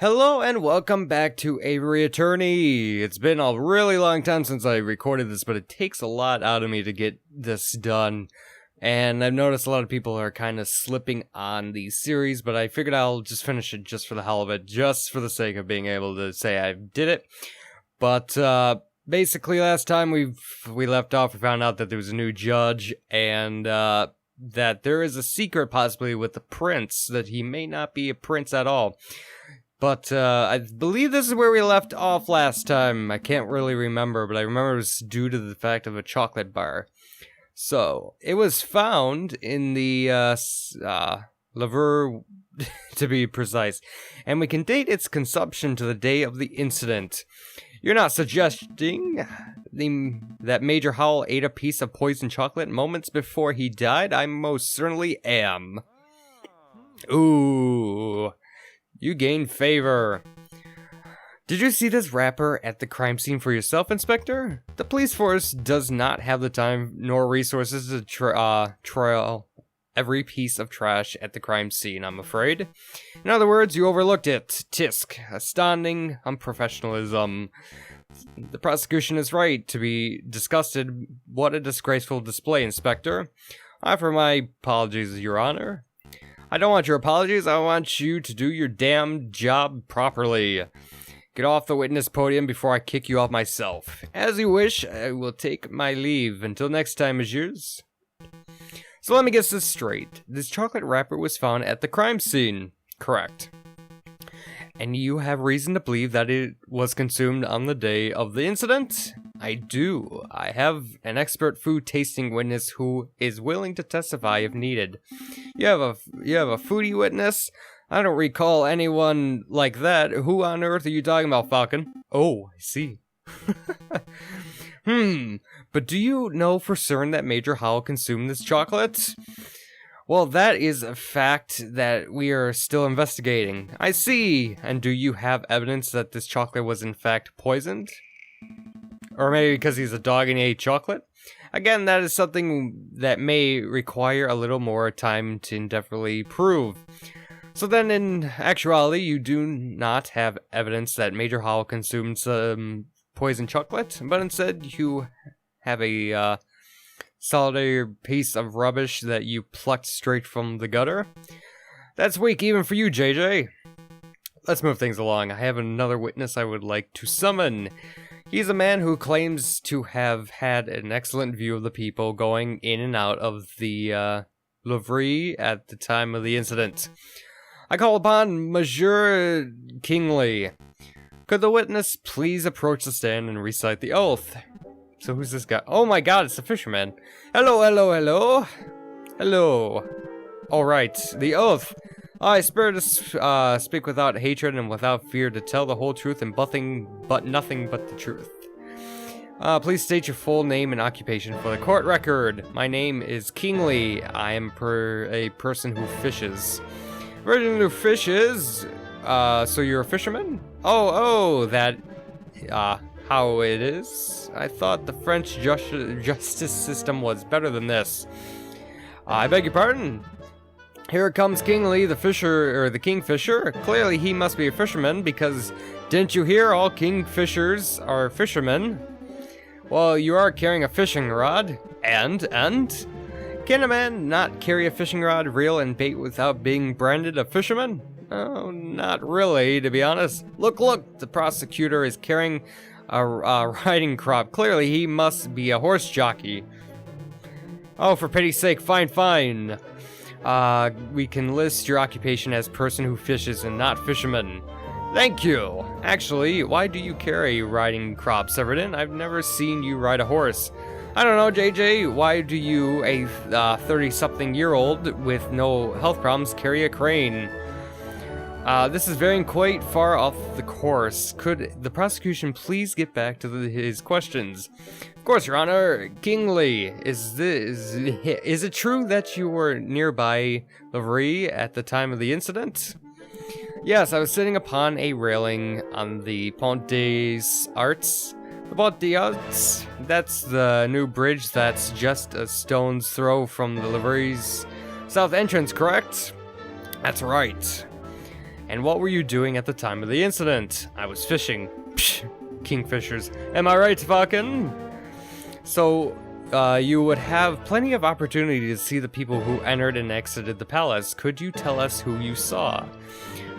Hello and welcome back to Aviary Attorney. It's been a really long time since I recorded this, but it takes a lot out of me to get this done. And I've noticed a lot of people are kind of slipping on the series, but I figured I'll just finish it just for the hell of it, just for the sake of being able to say I did it. But basically last time we left off, we found out that there was a new judge, and that there is a secret possibly with the prince, that he may not be a prince at all. But I believe this is where we left off last time. I can't really remember, but I remember it was due to the fact of a chocolate bar. So, it was found in the liver, to be precise, and we can date its consumption to the day of the incident. You're not suggesting that Major Howell ate a piece of poisoned chocolate moments before he died? I most certainly am. Ooh. You gain favor. Did you see this wrapper at the crime scene for yourself, Inspector? The police force does not have the time nor resources to trail every piece of trash at the crime scene, I'm afraid. In other words, you overlooked it. Tisk. Astounding unprofessionalism. The prosecution is right to be disgusted. What a disgraceful display, Inspector. I offer my apologies, Your Honor. I don't want your apologies, I want you to do your damn job properly. Get off the witness podium before I kick you off myself. As you wish, I will take my leave. Until next time, messieurs. So let me get this straight. This chocolate wrapper was found at the crime scene. Correct. And you have reason to believe that it was consumed on the day of the incident? I do. I have an expert food tasting witness who is willing to testify if needed. You have a foodie witness? I don't recall anyone like that. Who on earth are you talking about, Falcon? Oh, I see. But do you know for certain that Major Howell consumed this chocolate? Well, that is a fact that we are still investigating. I see. And do you have evidence that this chocolate was in fact poisoned? Or maybe because he's a dog and he ate chocolate? Again, that is something that may require a little more time to indefinitely prove. So then, in actuality, you do not have evidence that Major Howell consumed some poisoned chocolate, but instead you have a solitary piece of rubbish that you plucked straight from the gutter. That's weak even for you, JJ. Let's move things along. I have another witness I would like to summon. He's a man who claims to have had an excellent view of the people going in and out of the livery at the time of the incident. I call upon Monsieur Kingley. Could the witness please approach the stand and recite the oath? So who's this guy? Oh my god, it's the fisherman. Hello, hello, hello. Hello. Alright, the oath. I swear to speak without hatred and without fear, to tell the whole truth and nothing but the truth. Please state your full name and occupation for the court record. My name is Kingley. I am a person who fishes. Virgin who fishes? So you're a fisherman? Oh, that, how it is? I thought the French justice system was better than this. I beg your pardon? Here comes Kingley, the kingfisher. Clearly he must be a fisherman, because didn't you hear all kingfishers are fishermen? Well, you are carrying a fishing rod. And? Can a man not carry a fishing rod, reel, and bait without being branded a fisherman? Oh, not really, to be honest. Look, the prosecutor is carrying a riding crop. Clearly he must be a horse jockey. Oh, for pity's sake, fine. We can list your occupation as person who fishes and not fisherman. Thank you. Actually, why do you carry riding crop, Severton? I've never seen you ride a horse. I don't know, JJ. Why do you, a 30-something-year-old with no health problems, carry a crane? This is veering quite far off the course. Could the prosecution please get back to his questions? Of course, Your Honor. Kingley, is it true that you were nearby Livery at the time of the incident? Yes, I was sitting upon a railing on the Pont des Arts. The Pont des Arts? That's the new bridge that's just a stone's throw from the Livery's south entrance, correct? That's right. And what were you doing at the time of the incident? I was fishing. Psh, kingfishers. Am I right, Falcon? So, you would have plenty of opportunity to see the people who entered and exited the palace. Could you tell us who you saw?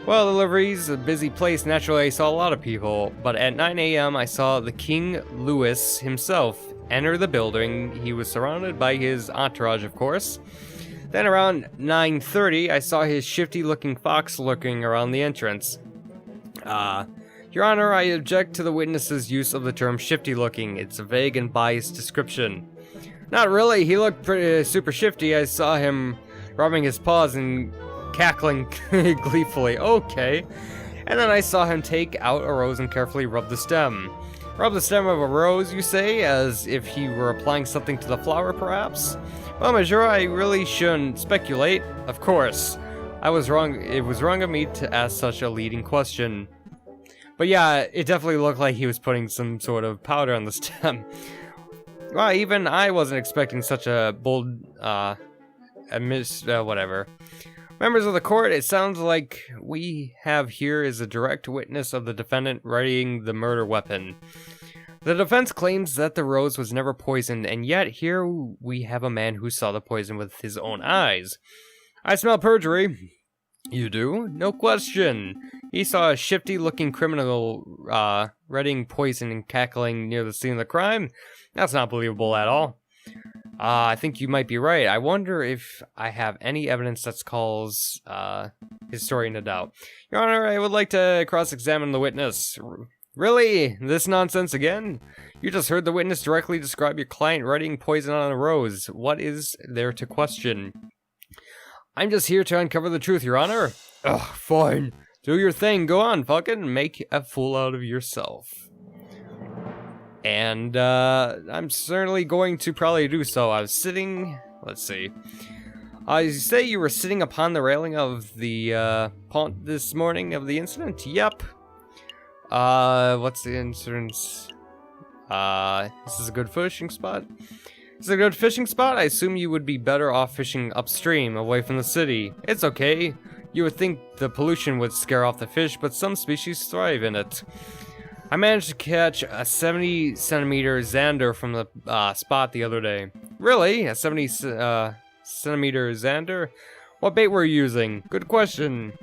Well, the livery's a busy place. Naturally, I saw a lot of people. But at 9 a.m., I saw the King Louis himself enter the building. He was surrounded by his entourage, of course. Then around 9:30, I saw his shifty-looking fox lurking around the entrance. Your Honor, I object to the witness's use of the term shifty-looking. It's a vague and biased description. Not really. He looked pretty super shifty. I saw him rubbing his paws and cackling gleefully. Okay. And then I saw him take out a rose and carefully rub the stem. Rub the stem of a rose, you say, as if he were applying something to the flower, perhaps? Well, Monsieur, I really shouldn't speculate. Of course. I was wrong. It was wrong of me to ask such a leading question. But yeah, it definitely looked like he was putting some sort of powder on the stem. Well, even I wasn't expecting such a bold, whatever. Members of the court, it sounds like we have here is a direct witness of the defendant readying the murder weapon. The defense claims that the rose was never poisoned, and yet here we have a man who saw the poison with his own eyes. I smell perjury. You do? No question. He saw a shifty-looking criminal readying poison and cackling near the scene of the crime. That's not believable at all. I think you might be right. I wonder if I have any evidence that calls his story into doubt. Your Honor, I would like to cross-examine the witness. Really? This nonsense again? You just heard the witness directly describe your client readying poison on a rose. What is there to question? I'm just here to uncover the truth, Your Honor. Ugh, fine. Do your thing. Go on, Falcon. Make a fool out of yourself. And, I'm certainly going to probably do so. I was sitting... Let's see. You say you were sitting upon the railing of the, pont this morning of the incident? Yep. What's the incident? This is a good fishing spot. This is a good fishing spot? I assume you would be better off fishing upstream, away from the city. It's okay. You would think the pollution would scare off the fish, but some species thrive in it. I managed to catch a 70-centimeter zander from the spot the other day. Really? A 70-centimeter zander? What bait were you using? Good question.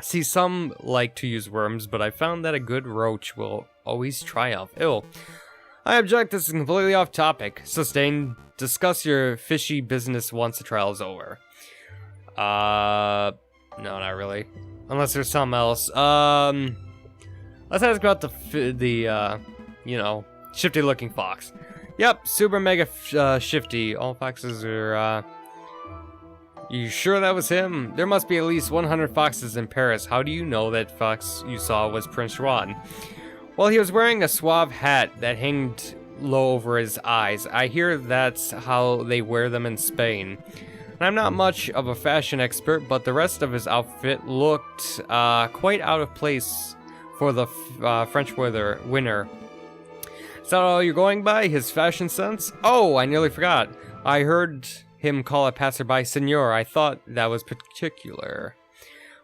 See, some like to use worms, but I found that a good roach will always triumph. Ew. I object, this is completely off topic. Sustained. Discuss your fishy business once the trial is over. No, not really. Unless there's something else. Let's ask about the shifty-looking fox. Yep, super mega shifty. All foxes are, You sure that was him? There must be at least 100 foxes in Paris. How do you know that fox you saw was Prince Juan? Well, he was wearing a suave hat that hanged low over his eyes. I hear that's how they wear them in Spain. And I'm not much of a fashion expert, but the rest of his outfit looked quite out of place for the French winter. Is that all you're going by? His fashion sense? Oh, I nearly forgot. I heard him call a passerby senor. I thought that was particular.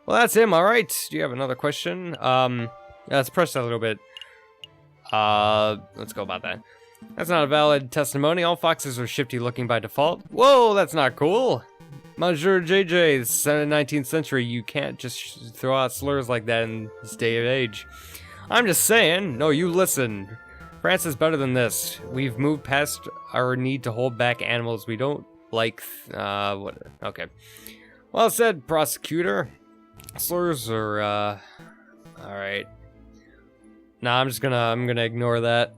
Well, that's him, alright. Do you have another question? Let's press that a little bit. Let's go about that. That's not a valid testimony. All foxes are shifty looking by default. Whoa, that's not cool. Monsieur Jayjay, this is the 19th century. You can't just throw out slurs like that in this day and age. I'm just saying. No, you listen. France is better than this. We've moved past our need to hold back animals. We don't like, what? Okay. Well said, prosecutor. Slurs are, alright. Nah, I'm gonna ignore that.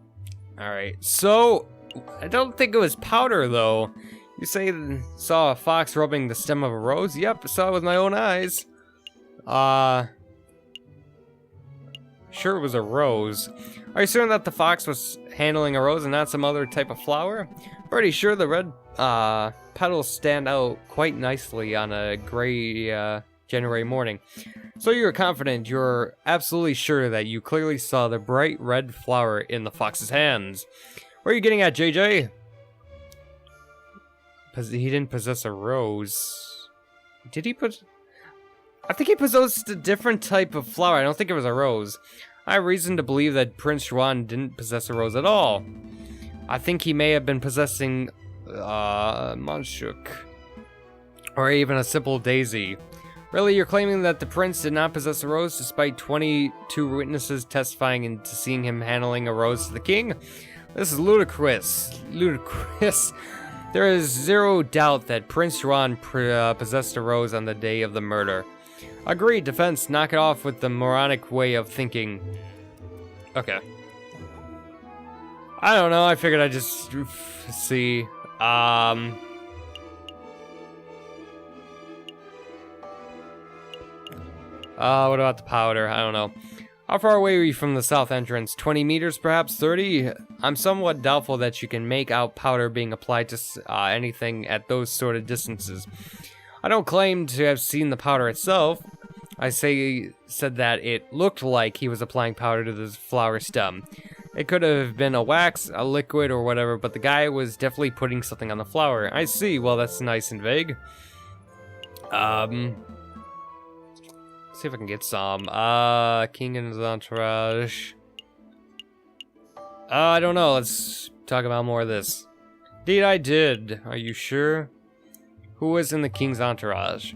Alright, so, I don't think it was powder, though. You say you saw a fox rubbing the stem of a rose? Yep, I saw it with my own eyes. Sure it was a rose. Are you certain that the fox was handling a rose and not some other type of flower? Pretty sure the red, petals stand out quite nicely on a gray, January morning. So you're confident, you're absolutely sure that you clearly saw the bright red flower in the fox's hands. Where are you getting at, JJ? He didn't possess a rose. Did he put... I think he possessed a different type of flower. I don't think it was a rose. I have reason to believe that Prince Juan didn't possess a rose at all. I think he may have been possessing Monshuk, or even a simple daisy. Really, you're claiming that the prince did not possess a rose despite 22 witnesses testifying into seeing him handling a rose to the king? This is ludicrous. Ludicrous. There is zero doubt that Prince Juan possessed a rose on the day of the murder. Agreed, defense, knock it off with the moronic way of thinking. Okay. I don't know, I figured I'd just see. What about the powder? I don't know. How far away are you from the south entrance? 20 meters, perhaps 30? I'm somewhat doubtful that you can make out powder being applied to anything at those sort of distances. I don't claim to have seen the powder itself. I said that it looked like he was applying powder to the flower stem. It could have been a wax, a liquid, or whatever, but the guy was definitely putting something on the flower. I see. Well, that's nice and vague. See if I can get some. King and his entourage. I don't know. Let's talk about more of this. Indeed, I did. Are you sure? Who was in the king's entourage?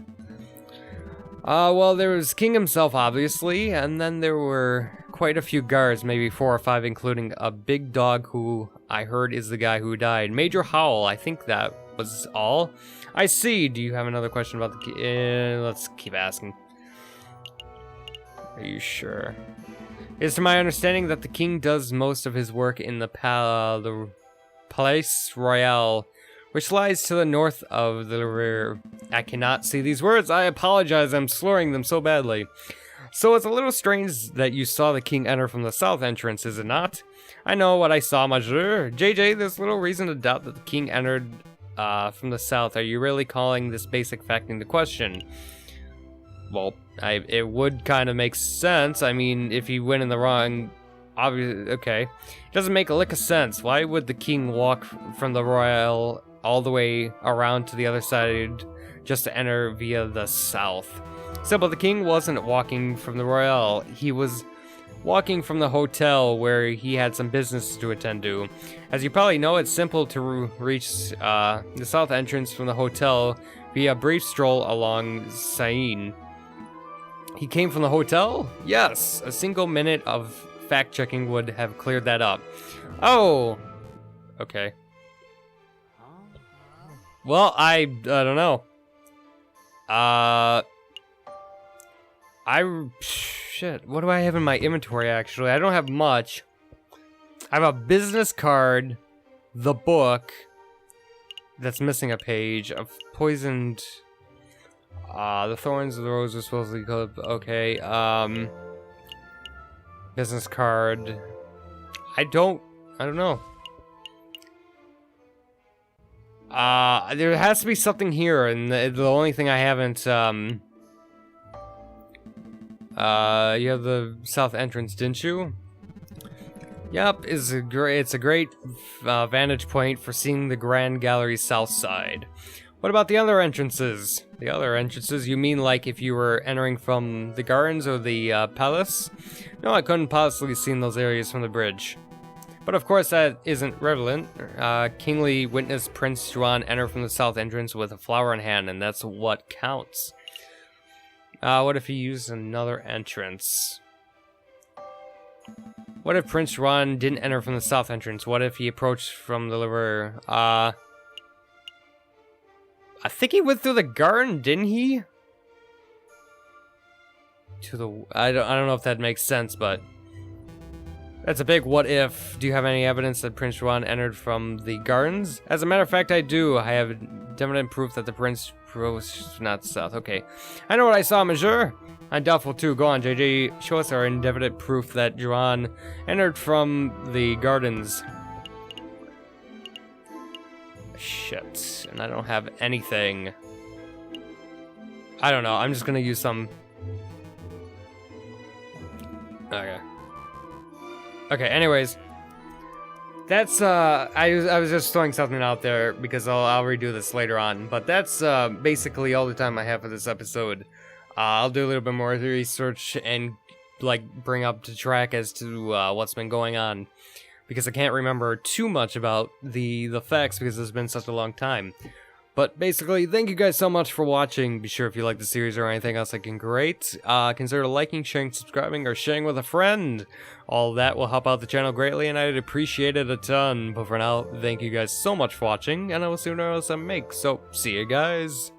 Well, there was King himself, obviously, and then there were quite a few guards, maybe 4 or 5, including a big dog who I heard is the guy who died. Major Howell, I think that was all. I see. Do you have another question about the king? Let's keep asking. Are you sure? It's to my understanding that the king does most of his work in the Palais Royal, which lies to the north of the river. I cannot see these words. I apologize. I'm slurring them so badly. So it's a little strange that you saw the king enter from the south entrance, is it not? I know what I saw, Monsieur Jayjay. There's little reason to doubt that the king entered from the south. Are you really calling this basic fact into question? Well, it would kind of make sense. I mean, if he went in the wrong... Obviously, okay. It doesn't make a lick of sense. Why would the king walk from the royal all the way around to the other side just to enter via the south? Simple, the king wasn't walking from the royal. He was walking from the hotel where he had some business to attend to. As you probably know, it's simple to reach the south entrance from the hotel via a brief stroll along Seine. He came from the hotel? Yes, a single minute of fact-checking would have cleared that up. Oh! Okay. Well, I don't know. Shit, what do I have in my inventory, actually? I don't have much. I have a business card, the book, that's missing a page, of poisoned... the thorns of the rose are supposedly called... Okay, business card... I don't know. There has to be something here, and the only thing I haven't, you have the south entrance, didn't you? Yep, it's a great vantage point for seeing the Grand Gallery's south side. What about the other entrances? The other entrances, you mean like if you were entering from the gardens or the palace? No, I couldn't possibly have seen those areas from the bridge. But of course that isn't relevant. Kingly witnessed Prince Juan enter from the south entrance with a flower in hand, and that's what counts. What if he used another entrance? What if Prince Juan didn't enter from the south entrance? What if he approached from the river? I think he went through the garden, didn't he? I don't know if that makes sense, but that's a big what if. Do you have any evidence that Prince Juan entered from the gardens? As a matter of fact, I do. I have definite proof that the prince was not south. Okay. I know what I saw, Monsieur. I'm doubtful too. Go on, JJ. Show us our indefinite proof that Juan entered from the gardens. Shit. And I don't have anything. I don't know. I'm just gonna use some... Okay. Okay, anyways. That's, I was just throwing something out there because I'll redo this later on. But that's, basically all the time I have for this episode. I'll do a little bit more research and like bring up to track as to what's been going on, because I can't remember too much about the facts because it's been such a long time. But basically, thank you guys so much for watching. Be sure if you like the series or anything else looking great, consider liking, sharing, subscribing, or sharing with a friend. All that will help out the channel greatly, and I'd appreciate it a ton. But for now, thank you guys so much for watching, and I will see what else I make. So, see you guys.